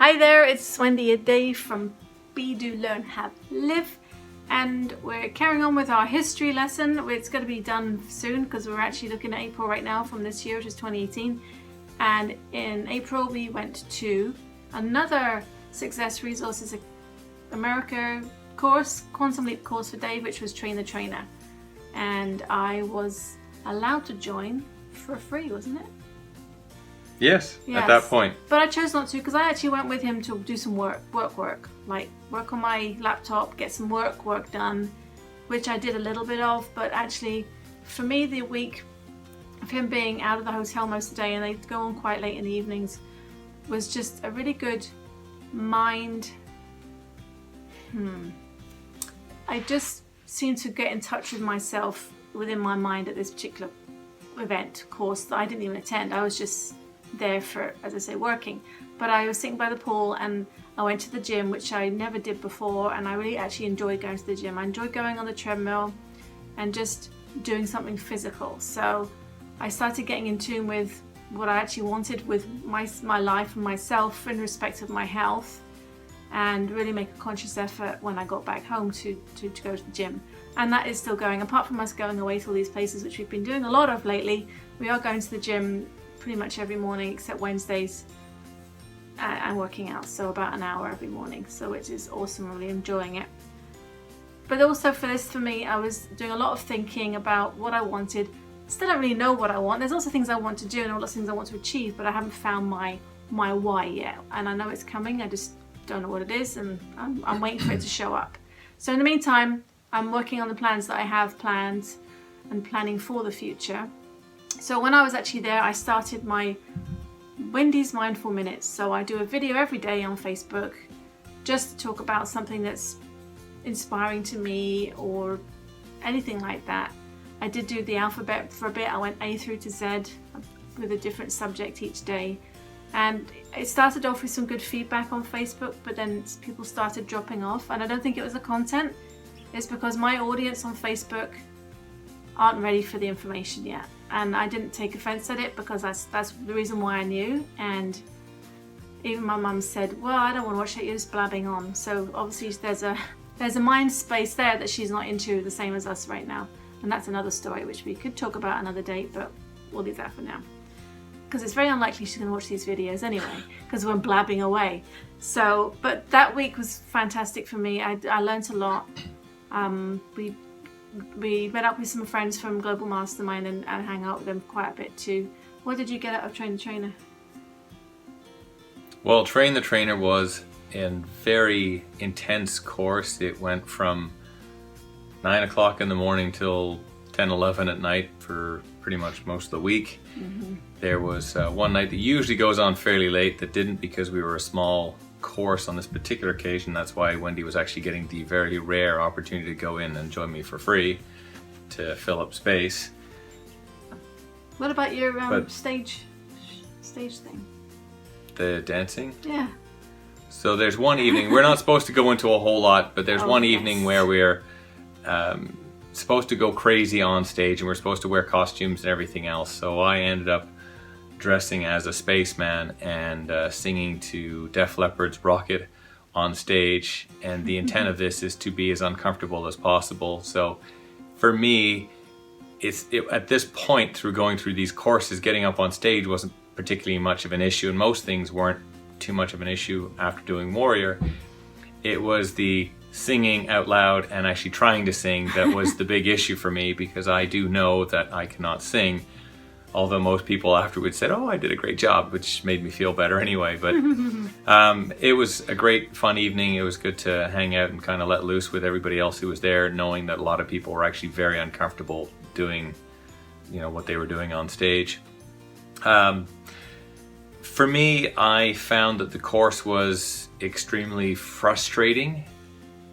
Hi there, it's Wendy and Dave from Be, Do, Learn, Have, Live, and we're carrying on with our history lesson. It's going to be done soon because we're actually looking at April right now from this year, which is 2018. And in April we went to another Success Resources America course, Quantum Leap course for Dave, which was Train the Trainer. And I was allowed to join for free, wasn't it? Yes, at that point. But I chose not to because I actually went with him to do some work on my laptop, get some work done, which I did a little bit of. But actually, for me, the week of him being out of the hotel most of the day, and they'd go on quite late in the evenings, was just a really good mind. I just seemed to get in touch with myself within my mind at this particular event course that I didn't even attend. I was just there for, as I say, working. But I was sitting by the pool and I went to the gym, which I never did before, and I really actually enjoyed going to the gym. I enjoyed going on the treadmill and just doing something physical. So I started getting in tune with what I actually wanted with my life and myself in respect of my health, and really make a conscious effort when I got back home to go to the gym. And that is still going. Apart from us going away to all these places, which we've been doing a lot of lately, we are going to the gym pretty much every morning except Wednesdays, and working out, so about an hour every morning, so which is awesome. Really enjoying it. But also for me, I was doing a lot of thinking about what I wanted. Still don't really know what I want. There's lots of things I want to do and all lots of things I want to achieve, but I haven't found my why yet, and I know it's coming. I just don't know what it is, and I'm waiting for it to show up. So in the meantime, I'm working on the plans that I have planned and planning for the future. So when I was actually there, I started my Wendy's Mindful Minutes. So I do a video every day on Facebook just to talk about something that's inspiring to me or anything like that. I did do the alphabet for a bit. I went A through to Z with a different subject each day. And it started off with some good feedback on Facebook, but then people started dropping off. And I don't think it was the content. It's because my audience on Facebook aren't ready for the information yet. And I didn't take offense at it because that's the reason why I knew. And even my mum said, well, I don't want to watch it, you're just blabbing on. So obviously there's a mind space there that she's not into the same as us right now. And that's another story which we could talk about another date, but we'll leave that for now. Because it's very unlikely she's going to watch these videos anyway, because we're blabbing away. So, but that week was fantastic for me. I learned a lot. We met up with some friends from Global Mastermind and hang out with them quite a bit too. What did you get out of Train the Trainer? Well, Train the Trainer was a very intense course. It went from 9 o'clock in the morning till 10, 11 at night for pretty much most of the week. There was one night that usually goes on fairly late that didn't, because we were a small course on this particular occasion. That's why Wendy was actually getting the very rare opportunity to go in and join me for free to fill up space. What about your stage thing? The dancing? Yeah. So there's one evening, we're not supposed to go into a whole lot, but there's one evening where we're supposed to go crazy on stage, and we're supposed to wear costumes and everything else. So I ended up dressing as a spaceman and singing to Def Leppard's Rocket on stage. And the intent of this is to be as uncomfortable as possible. So for me, at this point, through going through these courses, getting up on stage wasn't particularly much of an issue, and most things weren't too much of an issue after doing Warrior. It was the singing out loud and actually trying to sing that was the big issue for me, because I do know that I cannot sing. Although most people afterwards said, oh, I did a great job, which made me feel better anyway. But it was a great, fun evening. It was good to hang out and kind of let loose with everybody else who was there, knowing that a lot of people were actually very uncomfortable doing, what they were doing on stage. For me, I found that the course was extremely frustrating.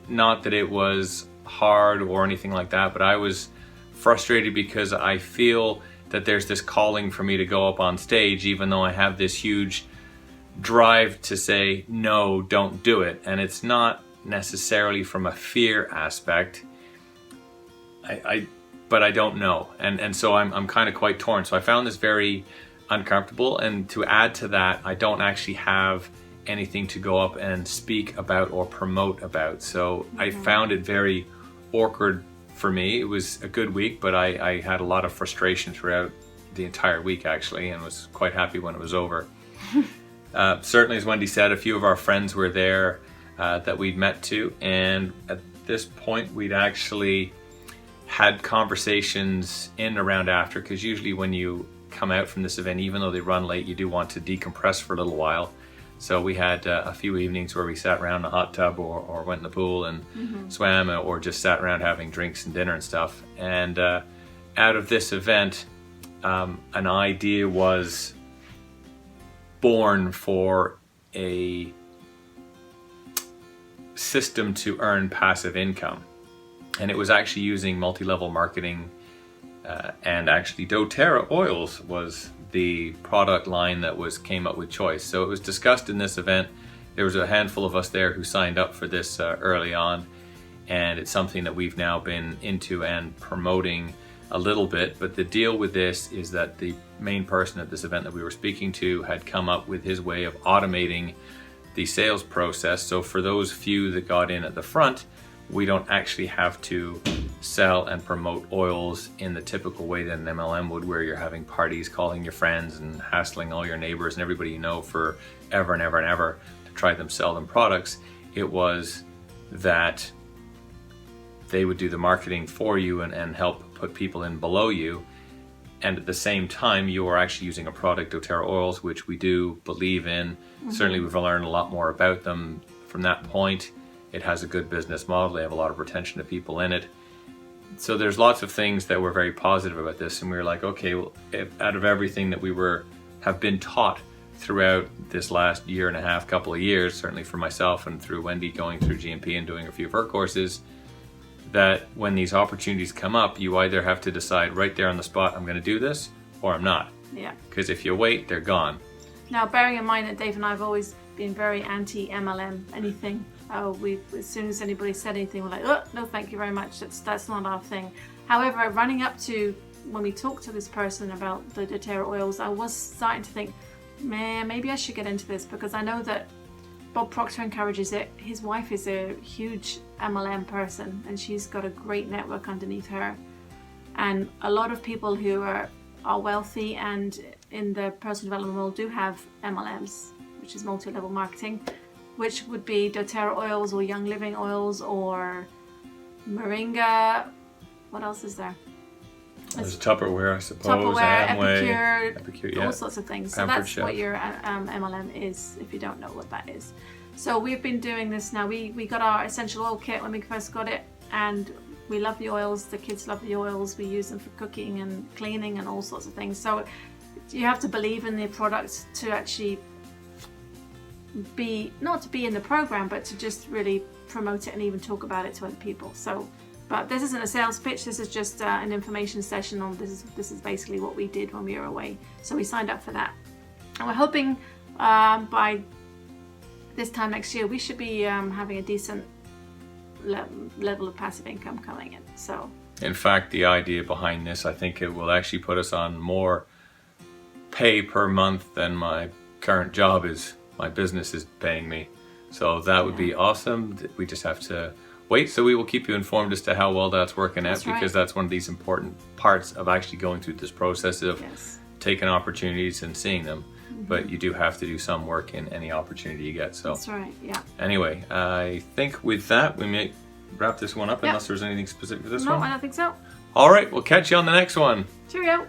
Not that it was hard or anything like that, but I was frustrated because I feel that there's this calling for me to go up on stage, even though I have this huge drive to say, no, don't do it. And it's not necessarily from a fear aspect, but I don't know. And so I'm kind of quite torn. So I found this very uncomfortable. And to add to that, I don't actually have anything to go up and speak about or promote about. So I found it very awkward for me. It was a good week, but I had a lot of frustration throughout the entire week actually, and was quite happy when it was over. Certainly, as Wendy said, a few of our friends were there that we'd met too, and at this point we'd actually had conversations in and around after, because usually when you come out from this event, even though they run late, you do want to decompress for a little while. So we had a few evenings where we sat around in a hot tub or went in the pool and swam, or just sat around having drinks and dinner and stuff. And out of this event, an idea was born for a system to earn passive income. And it was actually using multi-level marketing, and actually doTERRA oils was the product line that came up with choice. So it was discussed in this event. There was a handful of us there who signed up for this early on, and it's something that we've now been into and promoting a little bit. But the deal with this is that the main person at this event that we were speaking to had come up with his way of automating the sales process. So for those few that got in at the front, we don't actually have to sell and promote oils in the typical way that an MLM would, where you're having parties, calling your friends and hassling all your neighbors and everybody you know for ever and ever and ever to try them sell them products. It was that they would do the marketing for you and help put people in below you. And at the same time, you are actually using a product, doTERRA oils, which we do believe in. Certainly we've learned a lot more about them from that point. It has a good business model. They have a lot of retention of people in it. So there's lots of things that were very positive about this. And we were like, okay, well, out of everything that we have been taught throughout this last year and a half, couple of years, certainly for myself and through Wendy going through GMP and doing a few of her courses, that when these opportunities come up, you either have to decide right there on the spot, I'm going to do this, or I'm not. Yeah. Because if you wait, they're gone. Now, bearing in mind that Dave and I have always been very anti-MLM, anything. As soon as anybody said anything, we're like, oh, no, thank you very much. That's not our thing. However, running up to when we talked to this person about the doTERRA oils, I was starting to think, man, maybe I should get into this, because I know that Bob Proctor encourages it. His wife is a huge MLM person, and she's got a great network underneath her. And a lot of people who are wealthy and in the personal development world do have MLMs, which is multi-level marketing, which would be doTERRA oils or Young Living oils or Moringa. What else is there? There's Tupperware, I suppose. Tupperware, Amway, Epicure, all sorts of things. So that's what your MLM is, if you don't know what that is. So we've been doing this now. We got our essential oil kit when we first got it, and we love the oils. The kids love the oils. We use them for cooking and cleaning and all sorts of things. So you have to believe in the product to actually not to be in the program, but to just really promote it and even talk about it to other people. So, but this isn't a sales pitch. This is just an information session on this is basically what we did when we were away. So we signed up for that, and we're hoping by this time next year we should be having a decent level of passive income coming in. So, in fact, the idea behind this, I think it will actually put us on more pay per month than my current job is. My business is paying me. So that would be awesome. We just have to wait. So we will keep you informed as to how well that's working out, because that's one of these important parts of actually going through this process of taking opportunities and seeing them. But you do have to do some work in any opportunity you get. So that's right, yeah. Anyway, I think with that we may wrap this one up, unless there's anything specific for this one. No, I don't think so. All right, we'll catch you on the next one. Cheerio.